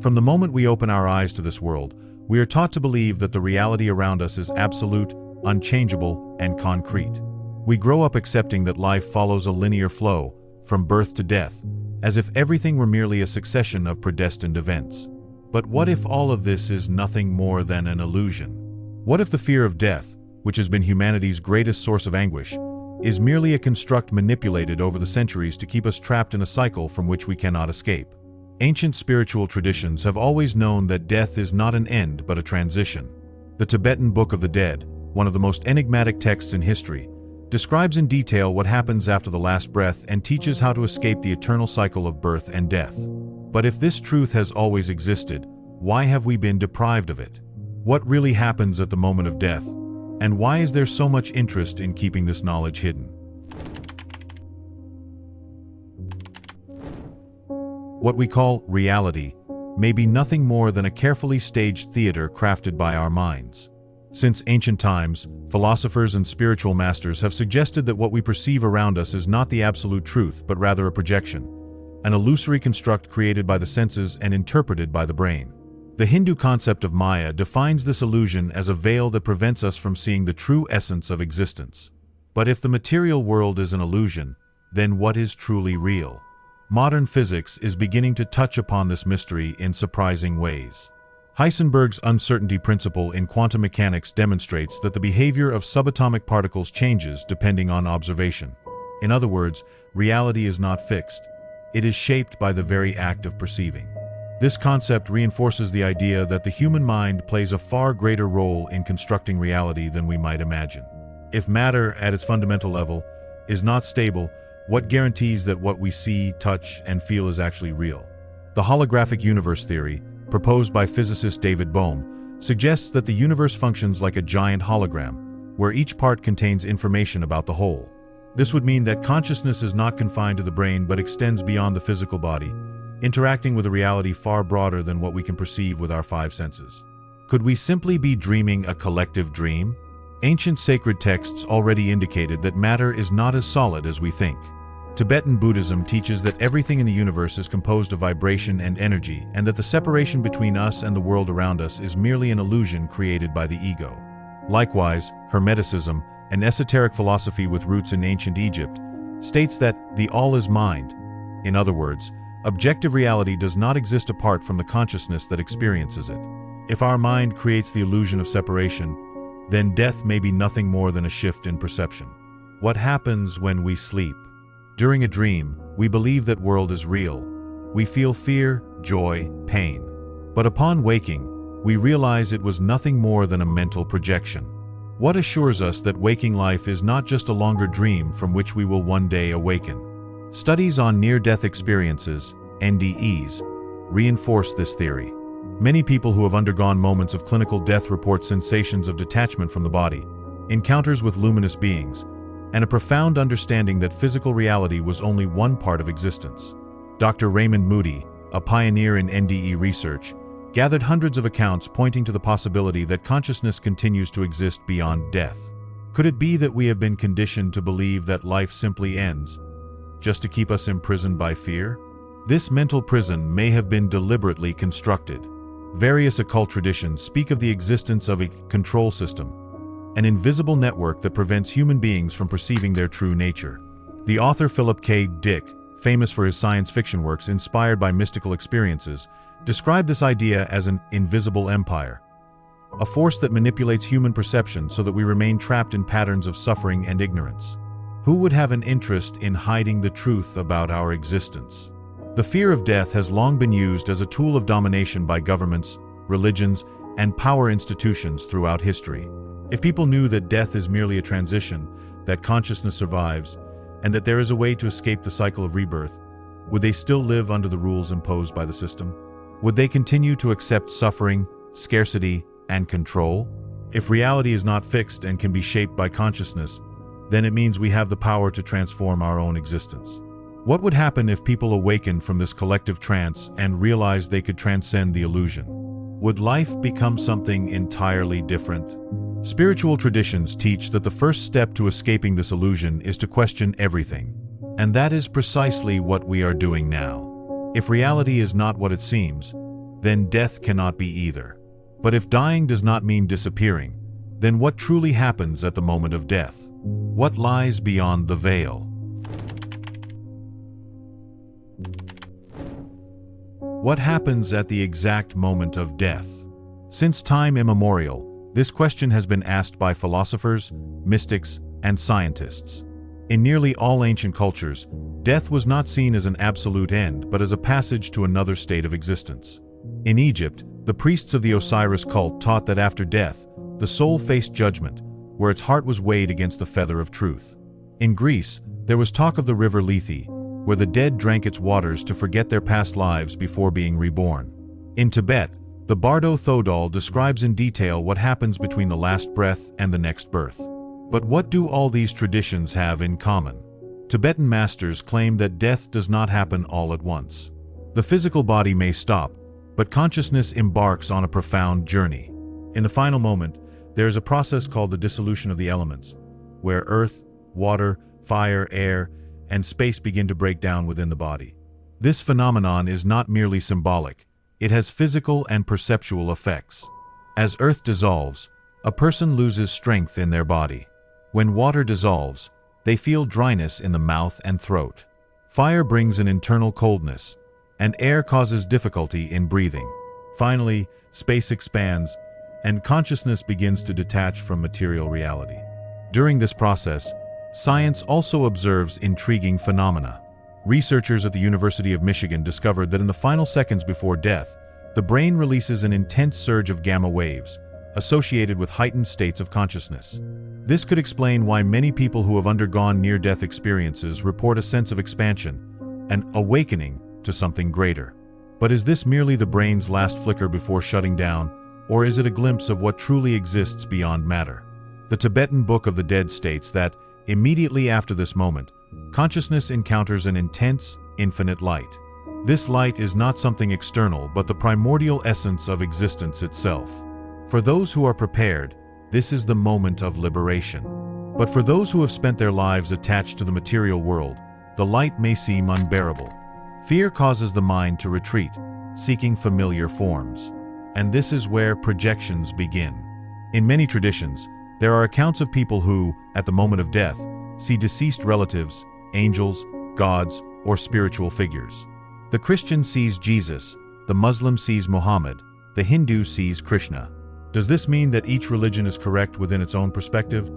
From the moment we open our eyes to this world, we are taught to believe that the reality around us is absolute, unchangeable, and concrete. We grow up accepting that life follows a linear flow, from birth to death, as if everything were merely a succession of predestined events. But what if all of this is nothing more than an illusion? What if the fear of death, which has been humanity's greatest source of anguish, is merely a construct manipulated over the centuries to keep us trapped in a cycle from which we cannot escape? Ancient spiritual traditions have always known that death is not an end but a transition. The Tibetan Book of the Dead, one of the most enigmatic texts in history, describes in detail what happens after the last breath and teaches how to escape the eternal cycle of birth and death. But if this truth has always existed, why have we been deprived of it? What really happens at the moment of death? And why is there so much interest in keeping this knowledge hidden? What we call reality may be nothing more than a carefully staged theater crafted by our minds. Since ancient times, philosophers and spiritual masters have suggested that what we perceive around us is not the absolute truth, but rather a projection, an illusory construct created by the senses and interpreted by the brain. The Hindu concept of Maya defines this illusion as a veil that prevents us from seeing the true essence of existence. But if the material world is an illusion, then what is truly real? Modern physics is beginning to touch upon this mystery in surprising ways. Heisenberg's uncertainty principle in quantum mechanics demonstrates that the behavior of subatomic particles changes depending on observation. In other words, reality is not fixed. It is shaped by the very act of perceiving. This concept reinforces the idea that the human mind plays a far greater role in constructing reality than we might imagine. If matter, at its fundamental level, is not stable, what guarantees that what we see, touch, and feel is actually real? The holographic universe theory, proposed by physicist David Bohm, suggests that the universe functions like a giant hologram, where each part contains information about the whole. This would mean that consciousness is not confined to the brain but extends beyond the physical body, interacting with a reality far broader than what we can perceive with our five senses. Could we simply be dreaming a collective dream? Ancient sacred texts already indicated that matter is not as solid as we think. Tibetan Buddhism teaches that everything in the universe is composed of vibration and energy, and that the separation between us and the world around us is merely an illusion created by the ego. Likewise, Hermeticism, an esoteric philosophy with roots in ancient Egypt, states that the all is mind. In other words, objective reality does not exist apart from the consciousness that experiences it. If our mind creates the illusion of separation, then death may be nothing more than a shift in perception. What happens when we sleep? During a dream, we believe that world is real. We feel fear, joy, pain. But upon waking, we realize it was nothing more than a mental projection. What assures us that waking life is not just a longer dream from which we will one day awaken? Studies on near-death experiences, NDEs, reinforce this theory. Many people who have undergone moments of clinical death report sensations of detachment from the body, encounters with luminous beings, and a profound understanding that physical reality was only one part of existence. Dr. Raymond Moody, a pioneer in NDE research, gathered hundreds of accounts pointing to the possibility that consciousness continues to exist beyond death. Could it be that we have been conditioned to believe that life simply ends, just to keep us imprisoned by fear? This mental prison may have been deliberately constructed. Various occult traditions speak of the existence of a control system, an invisible network that prevents human beings from perceiving their true nature. The author Philip K. Dick, famous for his science fiction works inspired by mystical experiences, described this idea as an invisible empire, a force that manipulates human perception so that we remain trapped in patterns of suffering and ignorance. Who would have an interest in hiding the truth about our existence? The fear of death has long been used as a tool of domination by governments, religions, and power institutions throughout history. If people knew that death is merely a transition, that consciousness survives, and that there is a way to escape the cycle of rebirth, would they still live under the rules imposed by the system? Would they continue to accept suffering, scarcity, and control? If reality is not fixed and can be shaped by consciousness, then it means we have the power to transform our own existence. What would happen if people awakened from this collective trance and realized they could transcend the illusion? Would life become something entirely different? Spiritual traditions teach that the first step to escaping this illusion is to question everything. And that is precisely what we are doing now. If reality is not what it seems, then death cannot be either. But if dying does not mean disappearing, then what truly happens at the moment of death? What lies beyond the veil? What happens at the exact moment of death? Since time immemorial, this question has been asked by philosophers, mystics, and scientists. In nearly all ancient cultures, death was not seen as an absolute end, but as a passage to another state of existence. In Egypt, the priests of the Osiris cult taught that after death, the soul faced judgment, where its heart was weighed against the feather of truth. In Greece, there was talk of the river Lethe, where the dead drank its waters to forget their past lives before being reborn. In Tibet, the Bardo Thodol describes in detail what happens between the last breath and the next birth. But what do all these traditions have in common? Tibetan masters claim that death does not happen all at once. The physical body may stop, but consciousness embarks on a profound journey. In the final moment, there is a process called the dissolution of the elements, where earth, water, fire, air, and space begin to break down within the body. This phenomenon is not merely symbolic, it has physical and perceptual effects. As earth dissolves, a person loses strength in their body. When water dissolves, they feel dryness in the mouth and throat. Fire brings an internal coldness, and air causes difficulty in breathing. Finally, space expands, and consciousness begins to detach from material reality. During this process, science also observes intriguing phenomena. Researchers at the University of Michigan discovered that in the final seconds before death, the brain releases an intense surge of gamma waves, associated with heightened states of consciousness. This could explain why many people who have undergone near-death experiences report a sense of expansion, an awakening to something greater. But is this merely the brain's last flicker before shutting down, or is it a glimpse of what truly exists beyond matter? The Tibetan Book of the Dead states that, immediately after this moment, consciousness encounters an intense, infinite light. This light is not something external, but the primordial essence of existence itself. For those who are prepared, this is the moment of liberation. But for those who have spent their lives attached to the material world, the light may seem unbearable. Fear causes the mind to retreat, seeking familiar forms. And this is where projections begin. In many traditions, there are accounts of people who, at the moment of death, see deceased relatives, angels, gods, or spiritual figures. The Christian sees Jesus, the Muslim sees Muhammad, the Hindu sees Krishna. Does this mean that each religion is correct within its own perspective?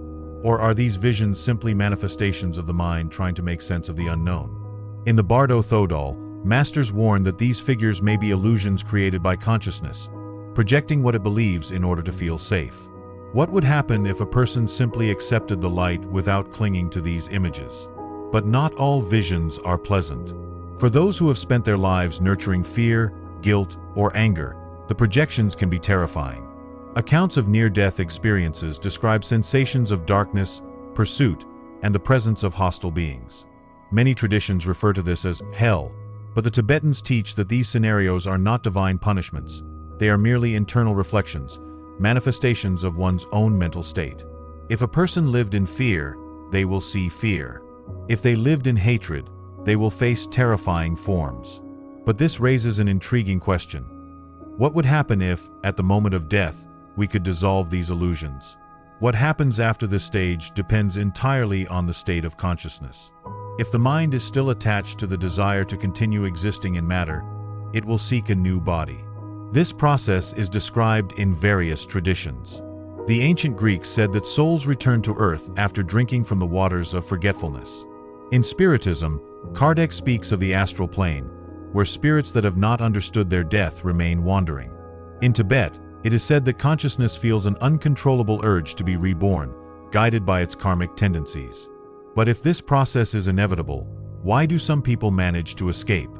Or are these visions simply manifestations of the mind trying to make sense of the unknown? In the Bardo Thodol, masters warn that these figures may be illusions created by consciousness, projecting what it believes in order to feel safe. What would happen if a person simply accepted the light without clinging to these images? But not all visions are pleasant. For those who have spent their lives nurturing fear, guilt, or anger, the projections can be terrifying. Accounts of near-death experiences describe sensations of darkness, pursuit, and the presence of hostile beings. Many traditions refer to this as hell, but the Tibetans teach that these scenarios are not divine punishments. They are merely internal reflections, manifestations of one's own mental state. If a person lived in fear, they will see fear. If they lived in hatred, they will face terrifying forms. But this raises an intriguing question. What would happen if, at the moment of death, we could dissolve these illusions? What happens after this stage depends entirely on the state of consciousness. If the mind is still attached to the desire to continue existing in matter, it will seek a new body. This process is described in various traditions. The ancient Greeks said that souls return to earth after drinking from the waters of forgetfulness. In Spiritism, Kardec speaks of the astral plane, where spirits that have not understood their death remain wandering. In Tibet, it is said that consciousness feels an uncontrollable urge to be reborn, guided by its karmic tendencies. But if this process is inevitable, why do some people manage to escape?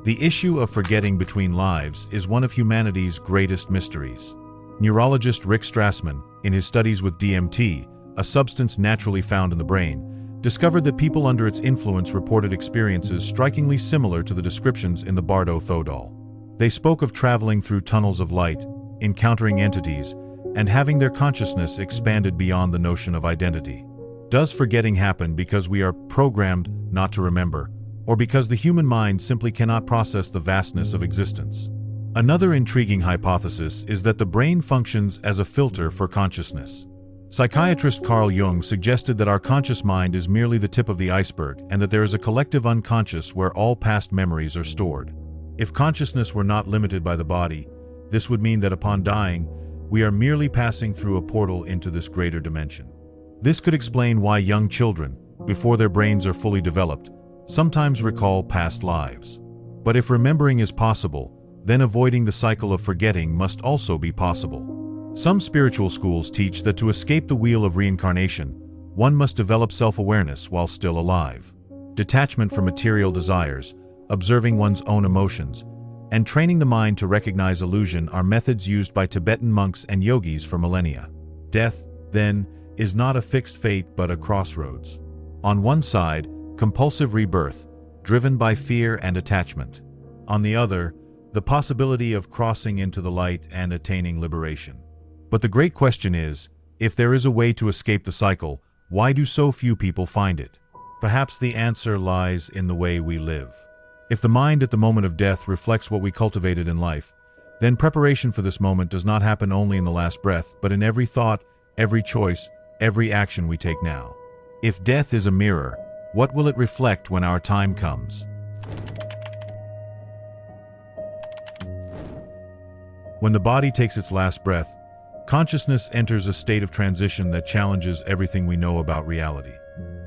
The issue of forgetting between lives is one of humanity's greatest mysteries. Neurologist Rick Strassman, in his studies with DMT, a substance naturally found in the brain, discovered that people under its influence reported experiences strikingly similar to the descriptions in the Bardo Thodol. They spoke of traveling through tunnels of light, encountering entities, and having their consciousness expanded beyond the notion of identity. Does forgetting happen because we are programmed not to remember, or because the human mind simply cannot process the vastness of existence? Another intriguing hypothesis is that the brain functions as a filter for consciousness. Psychiatrist Carl Jung suggested that our conscious mind is merely the tip of the iceberg and that there is a collective unconscious where all past memories are stored. If consciousness were not limited by the body, this would mean that upon dying, we are merely passing through a portal into this greater dimension. This could explain why young children, before their brains are fully developed, sometimes recall past lives. But if remembering is possible, then avoiding the cycle of forgetting must also be possible. Some spiritual schools teach that to escape the wheel of reincarnation, one must develop self-awareness while still alive. Detachment from material desires, observing one's own emotions, and training the mind to recognize illusion are methods used by Tibetan monks and yogis for millennia. Death, then, is not a fixed fate but a crossroads. On one side, compulsive rebirth, driven by fear and attachment. On the other, the possibility of crossing into the light and attaining liberation. But the great question is, if there is a way to escape the cycle, why do so few people find it? Perhaps the answer lies in the way we live. If the mind at the moment of death reflects what we cultivated in life, then preparation for this moment does not happen only in the last breath, but in every thought, every choice, every action we take now. If death is a mirror, what will it reflect when our time comes? When the body takes its last breath, consciousness enters a state of transition that challenges everything we know about reality.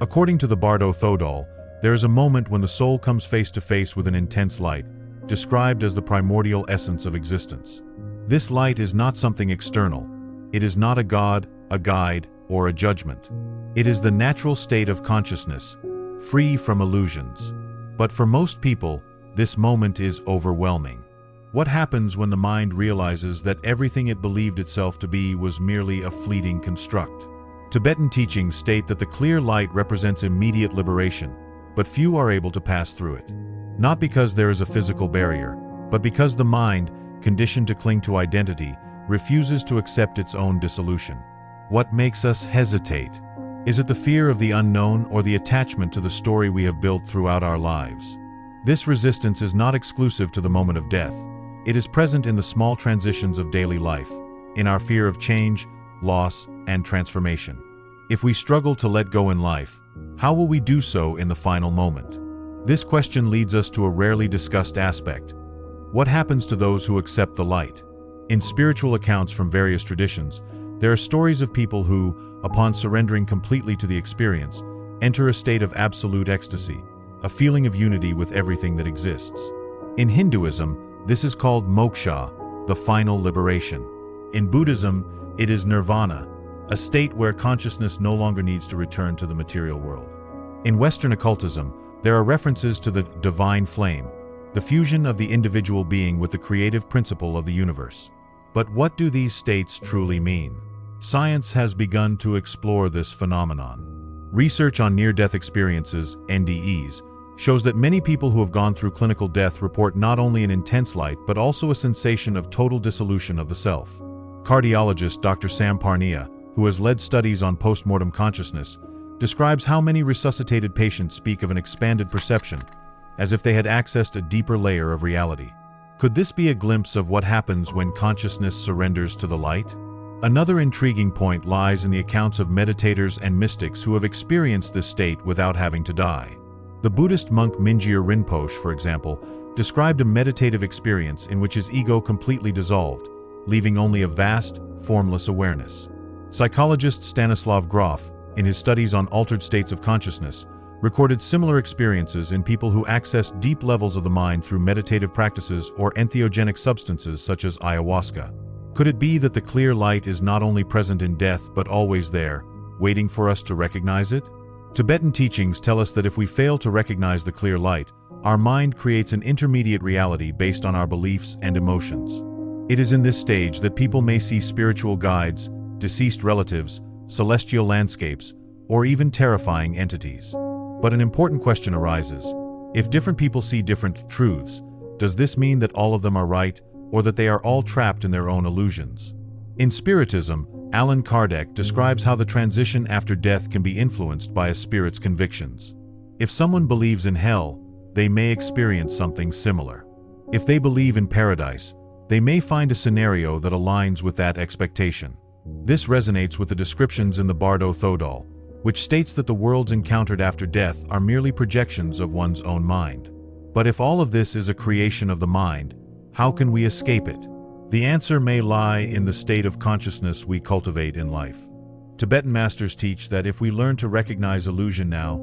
According to the Bardo Thodol, there is a moment when the soul comes face to face with an intense light, described as the primordial essence of existence. This light is not something external. It is not a god, a guide, or a judgment. It is the natural state of consciousness, free from illusions. But for most people, this moment is overwhelming. What happens when the mind realizes that everything it believed itself to be was merely a fleeting construct? Tibetan teachings state that the clear light represents immediate liberation, but few are able to pass through it. Not because there is a physical barrier, but because the mind, conditioned to cling to identity, refuses to accept its own dissolution. What makes us hesitate? Is it the fear of the unknown or the attachment to the story we have built throughout our lives? This resistance is not exclusive to the moment of death. It is present in the small transitions of daily life, in our fear of change, loss, and transformation. If we struggle to let go in life, how will we do so in the final moment? This question leads us to a rarely discussed aspect. What happens to those who accept the light? In spiritual accounts from various traditions, there are stories of people who, upon surrendering completely to the experience, enter a state of absolute ecstasy, a feeling of unity with everything that exists. In Hinduism, this is called moksha, the final liberation. In Buddhism, it is nirvana, a state where consciousness no longer needs to return to the material world. In Western occultism, there are references to the divine flame, the fusion of the individual being with the creative principle of the universe. But what do these states truly mean? Science has begun to explore this phenomenon. Research on near-death experiences, NDEs, shows that many people who have gone through clinical death report not only an intense light but also a sensation of total dissolution of the self. Cardiologist Dr. Sam Parnia, who has led studies on postmortem consciousness, describes how many resuscitated patients speak of an expanded perception, as if they had accessed a deeper layer of reality. Could this be a glimpse of what happens when consciousness surrenders to the light? Another intriguing point lies in the accounts of meditators and mystics who have experienced this state without having to die. The Buddhist monk Mingyur Rinpoche, for example, described a meditative experience in which his ego completely dissolved, leaving only a vast, formless awareness. Psychologist Stanislav Grof, in his studies on altered states of consciousness, recorded similar experiences in people who accessed deep levels of the mind through meditative practices or entheogenic substances such as ayahuasca. Could it be that the clear light is not only present in death but always there, waiting for us to recognize it? Tibetan teachings tell us that if we fail to recognize the clear light, our mind creates an intermediate reality based on our beliefs and emotions. It is in this stage that people may see spiritual guides, deceased relatives, celestial landscapes, or even terrifying entities. But an important question arises. If different people see different truths, does this mean that all of them are right, or that they are all trapped in their own illusions? In Spiritism, Allan Kardec describes how the transition after death can be influenced by a spirit's convictions. If someone believes in hell, they may experience something similar. If they believe in paradise, they may find a scenario that aligns with that expectation. This resonates with the descriptions in the Bardo Thodol, which states that the worlds encountered after death are merely projections of one's own mind. But if all of this is a creation of the mind, how can we escape it? The answer may lie in the state of consciousness we cultivate in life. Tibetan masters teach that if we learn to recognize illusion now,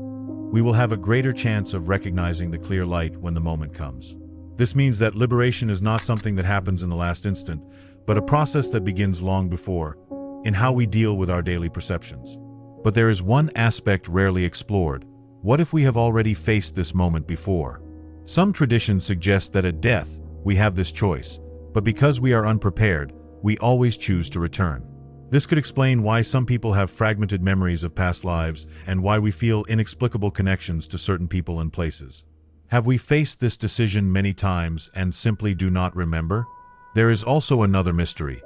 we will have a greater chance of recognizing the clear light when the moment comes. This means that liberation is not something that happens in the last instant, but a process that begins long before, in how we deal with our daily perceptions. But there is one aspect rarely explored. What if we have already faced this moment before? Some traditions suggest that at death, we have this choice, but because we are unprepared, we always choose to return. This could explain why some people have fragmented memories of past lives and why we feel inexplicable connections to certain people and places. Have we faced this decision many times and simply do not remember? There is also another mystery.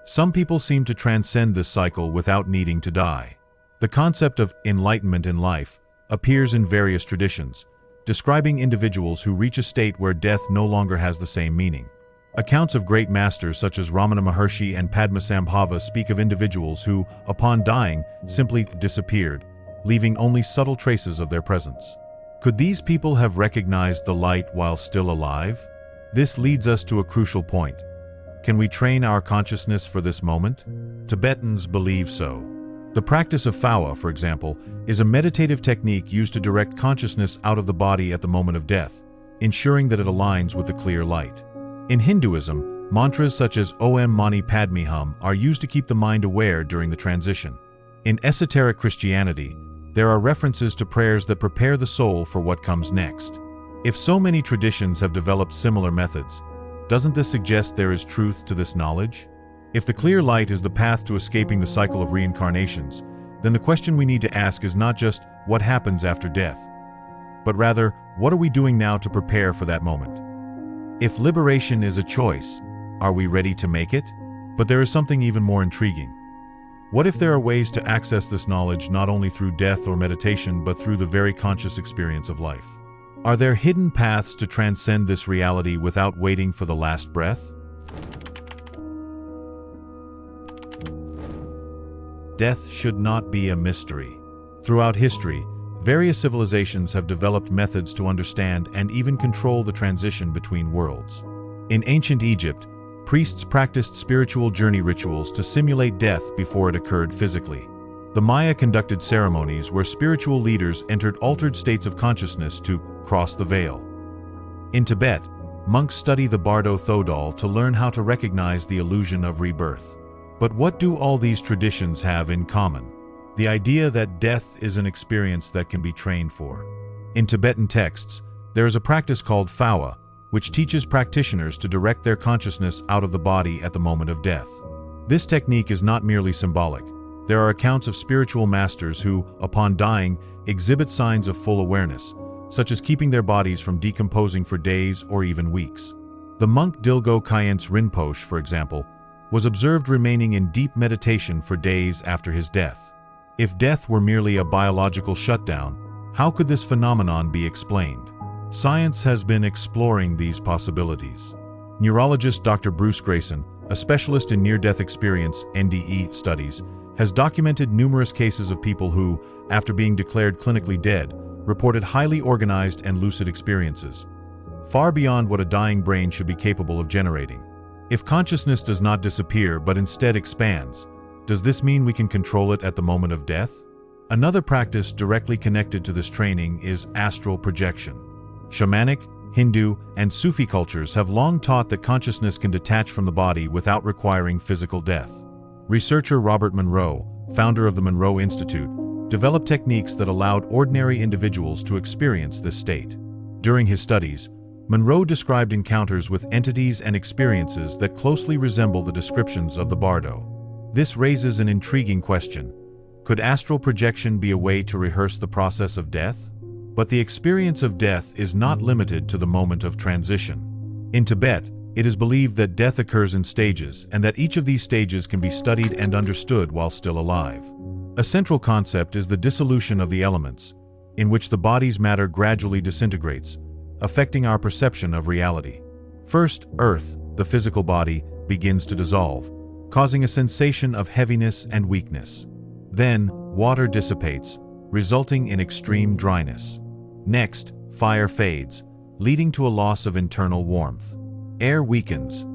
Some people seem to transcend this cycle without needing to die. The concept of enlightenment in life appears in various traditions, describing individuals who reach a state where death no longer has the same meaning. Accounts of great masters such as Ramana Maharshi and Padmasambhava speak of individuals who, upon dying, simply disappeared, leaving only subtle traces of their presence. Could these people have recognized the light while still alive? This leads us to a crucial point. Can we train our consciousness for this moment? Tibetans believe so. The practice of phawa, for example, is a meditative technique used to direct consciousness out of the body at the moment of death, ensuring that it aligns with the clear light. In Hinduism, mantras such as Om Mani Padme Hum are used to keep the mind aware during the transition. In esoteric Christianity, there are references to prayers that prepare the soul for what comes next. If so many traditions have developed similar methods, doesn't this suggest there is truth to this knowledge? If the clear light is the path to escaping the cycle of reincarnations, then the question we need to ask is not just what happens after death, but rather, what are we doing now to prepare for that moment? If liberation is a choice, are we ready to make it? But there is something even more intriguing. What if there are ways to access this knowledge not only through death or meditation, but through the very conscious experience of life? Are there hidden paths to transcend this reality without waiting for the last breath? Death should not be a mystery. Throughout history, various civilizations have developed methods to understand and even control the transition between worlds. In ancient Egypt, priests practiced spiritual journey rituals to simulate death before it occurred physically. The Maya conducted ceremonies where spiritual leaders entered altered states of consciousness to cross the veil. In Tibet, monks study the Bardo Thodol to learn how to recognize the illusion of rebirth. But what do all these traditions have in common? The idea that death is an experience that can be trained for. In Tibetan texts, there is a practice called phawa, which teaches practitioners to direct their consciousness out of the body at the moment of death. This technique is not merely symbolic. There are accounts of spiritual masters who, upon dying, exhibit signs of full awareness, such as keeping their bodies from decomposing for days or even weeks. The monk Dilgo Khyentse Rinpoche, for example, was observed remaining in deep meditation for days after his death. If death were merely a biological shutdown, how could this phenomenon be explained? Science has been exploring these possibilities. Neurologist Dr. Bruce Grayson, a specialist in near-death experience (NDE) studies, has documented numerous cases of people who, after being declared clinically dead, reported highly organized and lucid experiences, far beyond what a dying brain should be capable of generating. If consciousness does not disappear but instead expands, does this mean we can control it at the moment of death? Another practice directly connected to this training is astral projection. Shamanic, Hindu, and Sufi cultures have long taught that consciousness can detach from the body without requiring physical death. Researcher Robert Monroe, founder of the Monroe Institute, developed techniques that allowed ordinary individuals to experience this state. During his studies, Monroe described encounters with entities and experiences that closely resemble the descriptions of the Bardo. This raises an intriguing question. Could astral projection be a way to rehearse the process of death? But the experience of death is not limited to the moment of transition. In Tibet, it is believed that death occurs in stages and that each of these stages can be studied and understood while still alive. A central concept is the dissolution of the elements, in which the body's matter gradually disintegrates, affecting our perception of reality. First, earth, the physical body begins to dissolve, causing a sensation of heaviness and weakness. Then, water dissipates, resulting in extreme dryness. Next, fire fades, leading to a loss of internal warmth. Air weakens,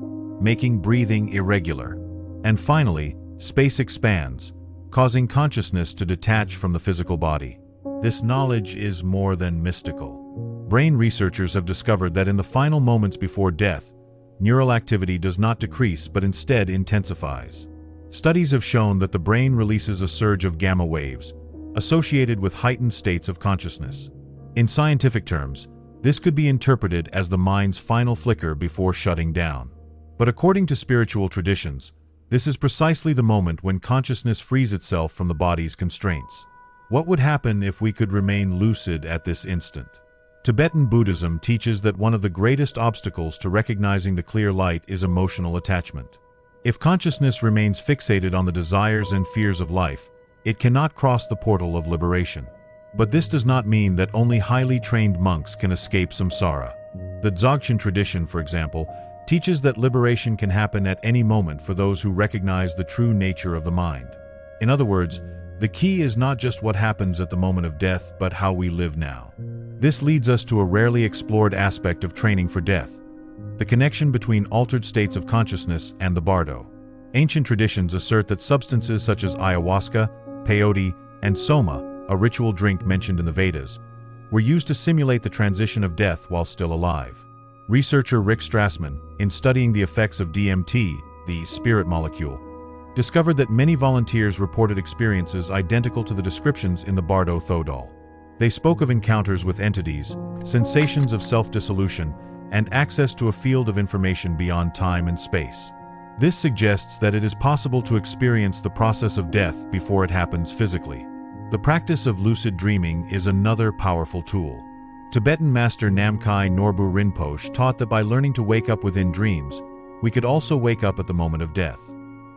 making breathing irregular. And finally, space expands, causing consciousness to detach from the physical body. This knowledge is more than mystical. Brain researchers have discovered that in the final moments before death, neural activity does not decrease but instead intensifies. Studies have shown that the brain releases a surge of gamma waves, associated with heightened states of consciousness. In scientific terms, this could be interpreted as the mind's final flicker before shutting down. But according to spiritual traditions, this is precisely the moment when consciousness frees itself from the body's constraints. What would happen if we could remain lucid at this instant? Tibetan Buddhism teaches that one of the greatest obstacles to recognizing the clear light is emotional attachment. If consciousness remains fixated on the desires and fears of life, it cannot cross the portal of liberation. But this does not mean that only highly trained monks can escape samsara. The Dzogchen tradition, for example, teaches that liberation can happen at any moment for those who recognize the true nature of the mind. In other words, the key is not just what happens at the moment of death, but how we live now. This leads us to a rarely explored aspect of training for death: the connection between altered states of consciousness and the bardo. Ancient traditions assert that substances such as ayahuasca, peyote, and soma, a ritual drink mentioned in the Vedas, were used to simulate the transition of death while still alive. Researcher Rick Strassman, in studying the effects of DMT, the spirit molecule, discovered that many volunteers reported experiences identical to the descriptions in the Bardo Thodol. They spoke of encounters with entities, sensations of self-dissolution, and access to a field of information beyond time and space. This suggests that it is possible to experience the process of death before it happens physically. The practice of lucid dreaming is another powerful tool. Tibetan master Namkhai Norbu Rinpoche taught that by learning to wake up within dreams, we could also wake up at the moment of death.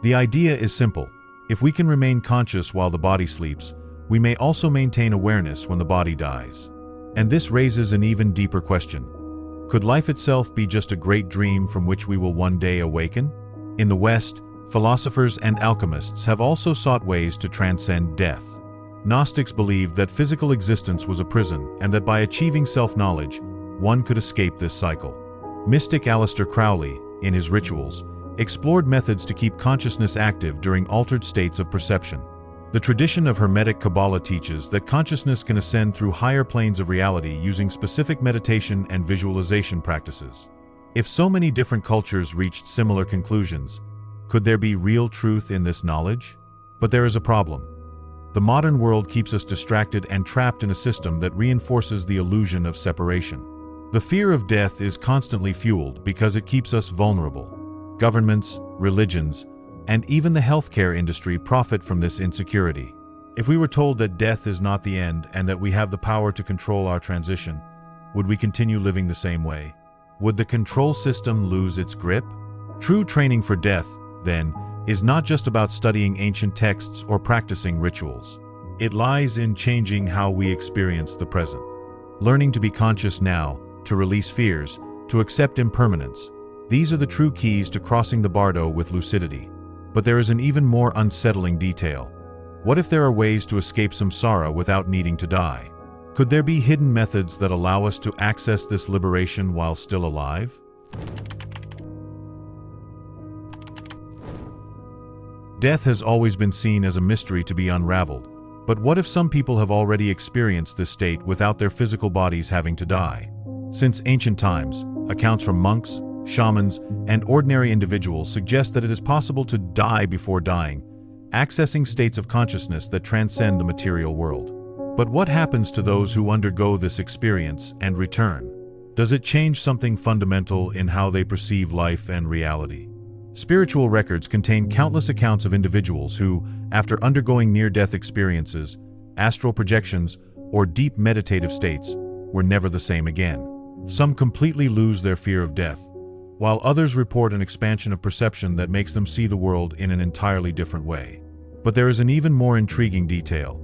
The idea is simple. If we can remain conscious while the body sleeps, we may also maintain awareness when the body dies. And this raises an even deeper question. Could life itself be just a great dream from which we will one day awaken? In the West, philosophers and alchemists have also sought ways to transcend death. Gnostics believed that physical existence was a prison and that by achieving self-knowledge, one could escape this cycle. Mystic Aleister Crowley, in his rituals, explored methods to keep consciousness active during altered states of perception. The tradition of Hermetic Kabbalah teaches that consciousness can ascend through higher planes of reality using specific meditation and visualization practices. If so many different cultures reached similar conclusions, could there be real truth in this knowledge? But there is a problem. The modern world keeps us distracted and trapped in a system that reinforces the illusion of separation. The fear of death is constantly fueled because it keeps us vulnerable. Governments, religions, and even the healthcare industry profit from this insecurity. If we were told that death is not the end and that we have the power to control our transition, would we continue living the same way? Would the control system lose its grip? True training for death, then, is not just about studying ancient texts or practicing rituals. It lies in changing how we experience the present. Learning to be conscious now, to release fears, to accept impermanence. These are the true keys to crossing the bardo with lucidity. But there is an even more unsettling detail. What if there are ways to escape samsara without needing to die? Could there be hidden methods that allow us to access this liberation while still alive? Death has always been seen as a mystery to be unraveled. But what if some people have already experienced this state without their physical bodies having to die? Since ancient times, accounts from monks, shamans, and ordinary individuals suggest that it is possible to die before dying, accessing states of consciousness that transcend the material world. But what happens to those who undergo this experience and return? Does it change something fundamental in how they perceive life and reality? Spiritual records contain countless accounts of individuals who, after undergoing near-death experiences, astral projections, or deep meditative states, were never the same again. Some completely lose their fear of death, while others report an expansion of perception that makes them see the world in an entirely different way. But there is an even more intriguing detail.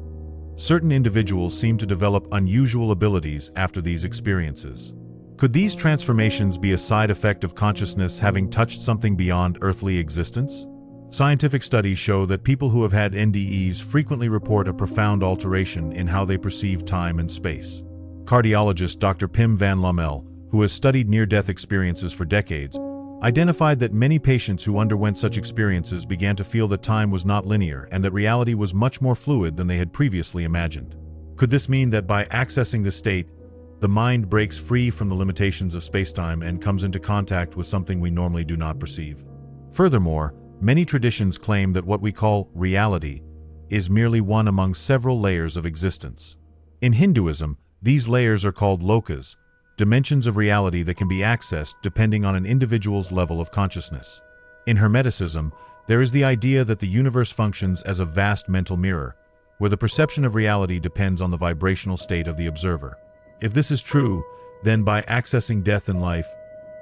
Certain individuals seem to develop unusual abilities after these experiences. Could these transformations be a side effect of consciousness having touched something beyond earthly existence? Scientific studies show that people who have had NDEs frequently report a profound alteration in how they perceive time and space. Cardiologist Dr. Pim van Lommel, who has studied near-death experiences for decades, identified that many patients who underwent such experiences began to feel that time was not linear and that reality was much more fluid than they had previously imagined. Could this mean that by accessing this state, the mind breaks free from the limitations of spacetime and comes into contact with something we normally do not perceive? Furthermore, many traditions claim that what we call reality is merely one among several layers of existence. In Hinduism, these layers are called lokas, dimensions of reality that can be accessed depending on an individual's level of consciousness. In Hermeticism, there is the idea that the universe functions as a vast mental mirror, where the perception of reality depends on the vibrational state of the observer. If this is true, then by accessing death in life,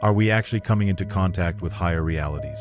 are we actually coming into contact with higher realities?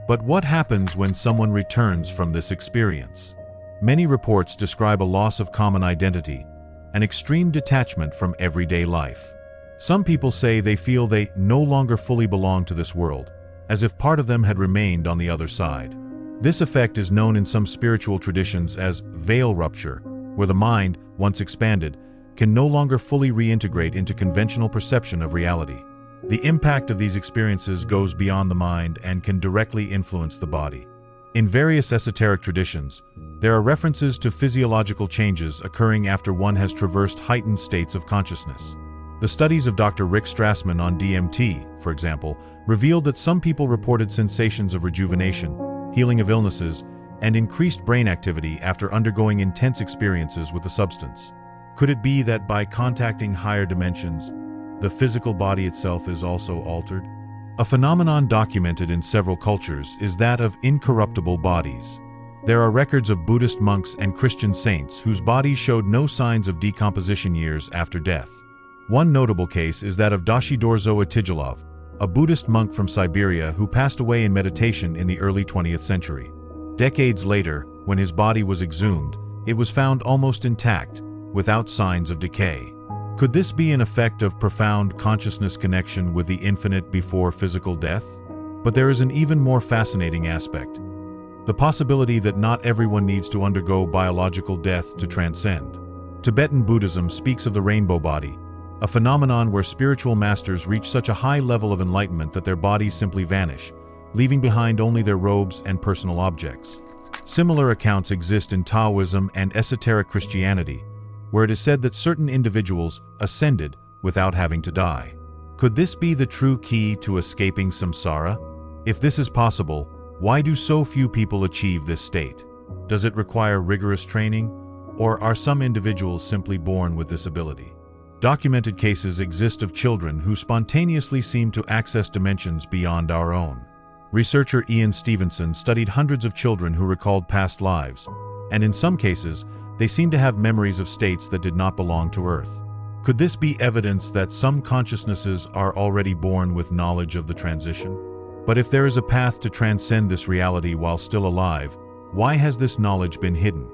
But what happens when someone returns from this experience? Many reports describe a loss of common identity, an extreme detachment from everyday life. Some people say they feel they no longer fully belong to this world, as if part of them had remained on the other side. This effect is known in some spiritual traditions as veil rupture, where the mind, once expanded, can no longer fully reintegrate into conventional perception of reality. The impact of these experiences goes beyond the mind and can directly influence the body. In various esoteric traditions, there are references to physiological changes occurring after one has traversed heightened states of consciousness. The studies of Dr. Rick Strassman on DMT, for example, revealed that some people reported sensations of rejuvenation, healing of illnesses, and increased brain activity after undergoing intense experiences with the substance. Could it be that by contacting higher dimensions, the physical body itself is also altered? A phenomenon documented in several cultures is that of incorruptible bodies. There are records of Buddhist monks and Christian saints whose bodies showed no signs of decomposition years after death. One notable case is that of Dashi Dorzo Atijilov, a Buddhist monk from Siberia who passed away in meditation in the early 20th century. Decades later, when his body was exhumed, it was found almost intact, without signs of decay. Could this be an effect of profound consciousness connection with the infinite before physical death? But there is an even more fascinating aspect: the possibility that not everyone needs to undergo biological death to transcend. Tibetan Buddhism speaks of the rainbow body, a phenomenon where spiritual masters reach such a high level of enlightenment that their bodies simply vanish, leaving behind only their robes and personal objects. Similar accounts exist in Taoism and esoteric Christianity, where it is said that certain individuals ascended without having to die. Could this be the true key to escaping samsara? If this is possible, why do so few people achieve this state? Does it require rigorous training, or are some individuals simply born with this ability? Documented cases exist of children who spontaneously seem to access dimensions beyond our own. Researcher Ian Stevenson studied hundreds of children who recalled past lives, and in some cases, they seemed to have memories of states that did not belong to Earth. Could this be evidence that some consciousnesses are already born with knowledge of the transition? But if there is a path to transcend this reality while still alive, why has this knowledge been hidden?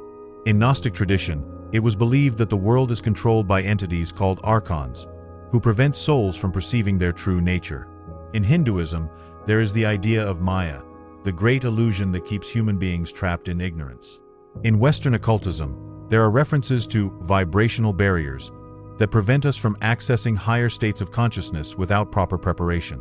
In Gnostic tradition, it was believed that the world is controlled by entities called archons, who prevent souls from perceiving their true nature. In Hinduism, there is the idea of Maya, the great illusion that keeps human beings trapped in ignorance. In Western occultism, there are references to vibrational barriers that prevent us from accessing higher states of consciousness without proper preparation.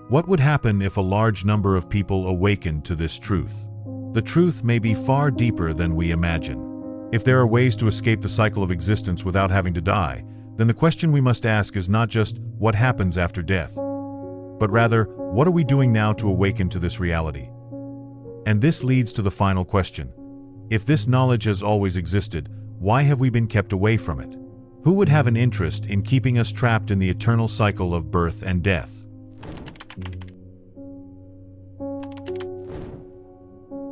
What would happen if a large number of people awakened to this truth? The truth may be far deeper than we imagine. If there are ways to escape the cycle of existence without having to die, then the question we must ask is not just what happens after death, but rather, what are we doing now to awaken to this reality? And this leads to the final question. If this knowledge has always existed, why have we been kept away from it? Who would have an interest in keeping us trapped in the eternal cycle of birth and death?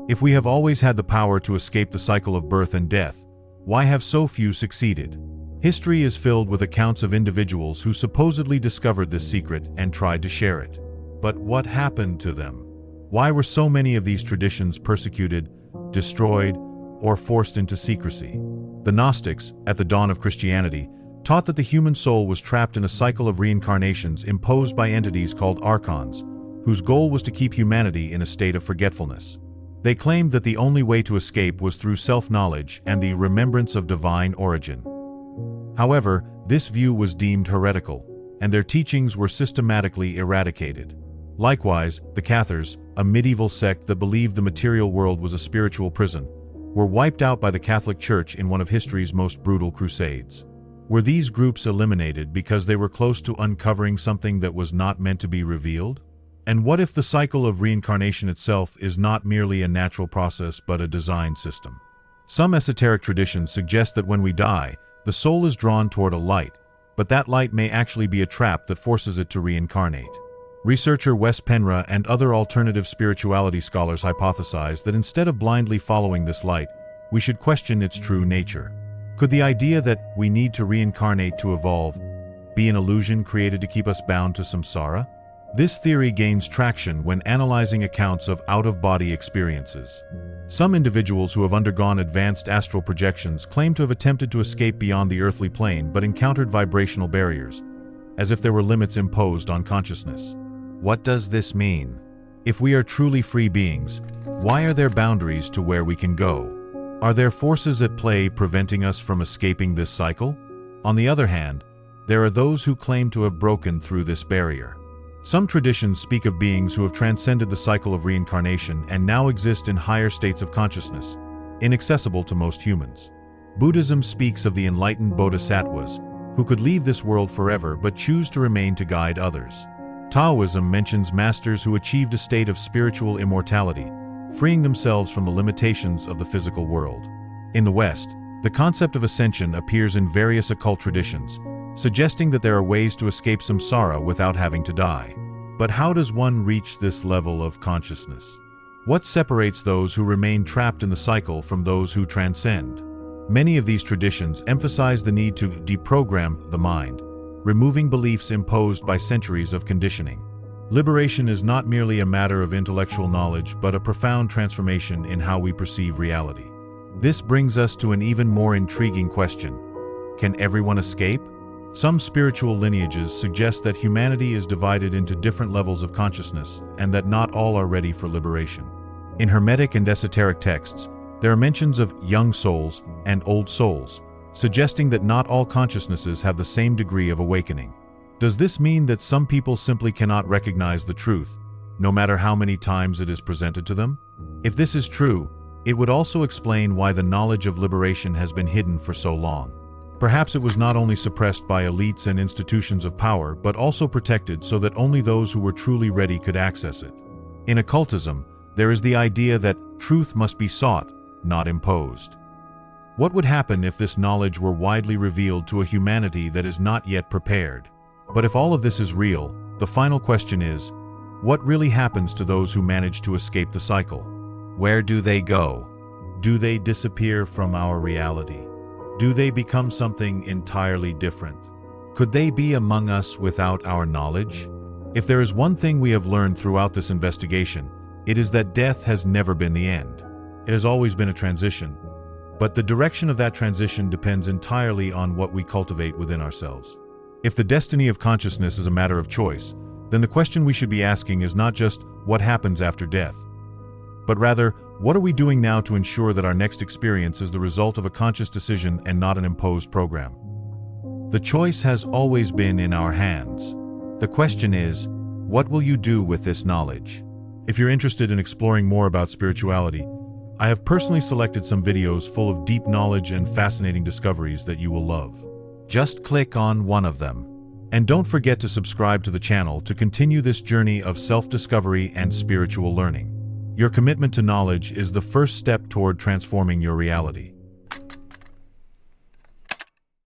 If we have always had the power to escape the cycle of birth and death, why have so few succeeded? History is filled with accounts of individuals who supposedly discovered this secret and tried to share it. But what happened to them? Why were so many of these traditions persecuted, destroyed, or forced into secrecy? The Gnostics, at the dawn of Christianity, taught that the human soul was trapped in a cycle of reincarnations imposed by entities called archons, whose goal was to keep humanity in a state of forgetfulness. They claimed that the only way to escape was through self-knowledge and the remembrance of divine origin. However, this view was deemed heretical, and their teachings were systematically eradicated. Likewise, the Cathars, a medieval sect that believed the material world was a spiritual prison, were wiped out by the Catholic Church in one of history's most brutal crusades. Were these groups eliminated because they were close to uncovering something that was not meant to be revealed? And what if the cycle of reincarnation itself is not merely a natural process but a design system? Some esoteric traditions suggest that when we die, the soul is drawn toward a light, but that light may actually be a trap that forces it to reincarnate. Researcher Wes Penra and other alternative spirituality scholars hypothesize that instead of blindly following this light, we should question its true nature. Could the idea that we need to reincarnate to evolve be an illusion created to keep us bound to samsara? This theory gains traction when analyzing accounts of out-of-body experiences. Some individuals who have undergone advanced astral projections claim to have attempted to escape beyond the earthly plane but encountered vibrational barriers, as if there were limits imposed on consciousness. What does this mean? If we are truly free beings, why are there boundaries to where we can go? Are there forces at play preventing us from escaping this cycle? On the other hand, there are those who claim to have broken through this barrier. Some traditions speak of beings who have transcended the cycle of reincarnation and now exist in higher states of consciousness, inaccessible to most humans. Buddhism speaks of the enlightened bodhisattvas, who could leave this world forever but choose to remain to guide others. Taoism mentions masters who achieved a state of spiritual immortality, freeing themselves from the limitations of the physical world. In the West, the concept of ascension appears in various occult traditions, suggesting that there are ways to escape samsara without having to die. But how does one reach this level of consciousness? What separates those who remain trapped in the cycle from those who transcend? Many of these traditions emphasize the need to deprogram the mind, removing beliefs imposed by centuries of conditioning. Liberation is not merely a matter of intellectual knowledge, but a profound transformation in how we perceive reality. This brings us to an even more intriguing question. Can everyone escape? Some spiritual lineages suggest that humanity is divided into different levels of consciousness and that not all are ready for liberation. In Hermetic and esoteric texts, there are mentions of young souls and old souls, suggesting that not all consciousnesses have the same degree of awakening. Does this mean that some people simply cannot recognize the truth, no matter how many times it is presented to them? If this is true, it would also explain why the knowledge of liberation has been hidden for so long. Perhaps it was not only suppressed by elites and institutions of power, but also protected so that only those who were truly ready could access it. In occultism, there is the idea that truth must be sought, not imposed. What would happen if this knowledge were widely revealed to a humanity that is not yet prepared? But if all of this is real, the final question is, what really happens to those who manage to escape the cycle? Where do they go? Do they disappear from our reality? Do they become something entirely different? Could they be among us without our knowledge? If there is one thing we have learned throughout this investigation, it is that death has never been the end. It has always been a transition, but the direction of that transition depends entirely on what we cultivate within ourselves. If the destiny of consciousness is a matter of choice, then the question we should be asking is not just what happens after death, but rather, what are we doing now to ensure that our next experience is the result of a conscious decision and not an imposed program? The choice has always been in our hands. The question is, what will you do with this knowledge? If you're interested in exploring more about spirituality, I have personally selected some videos full of deep knowledge and fascinating discoveries that you will love. Just click on one of them. And don't forget to subscribe to the channel to continue this journey of self-discovery and spiritual learning. Your commitment to knowledge is the first step toward transforming your reality.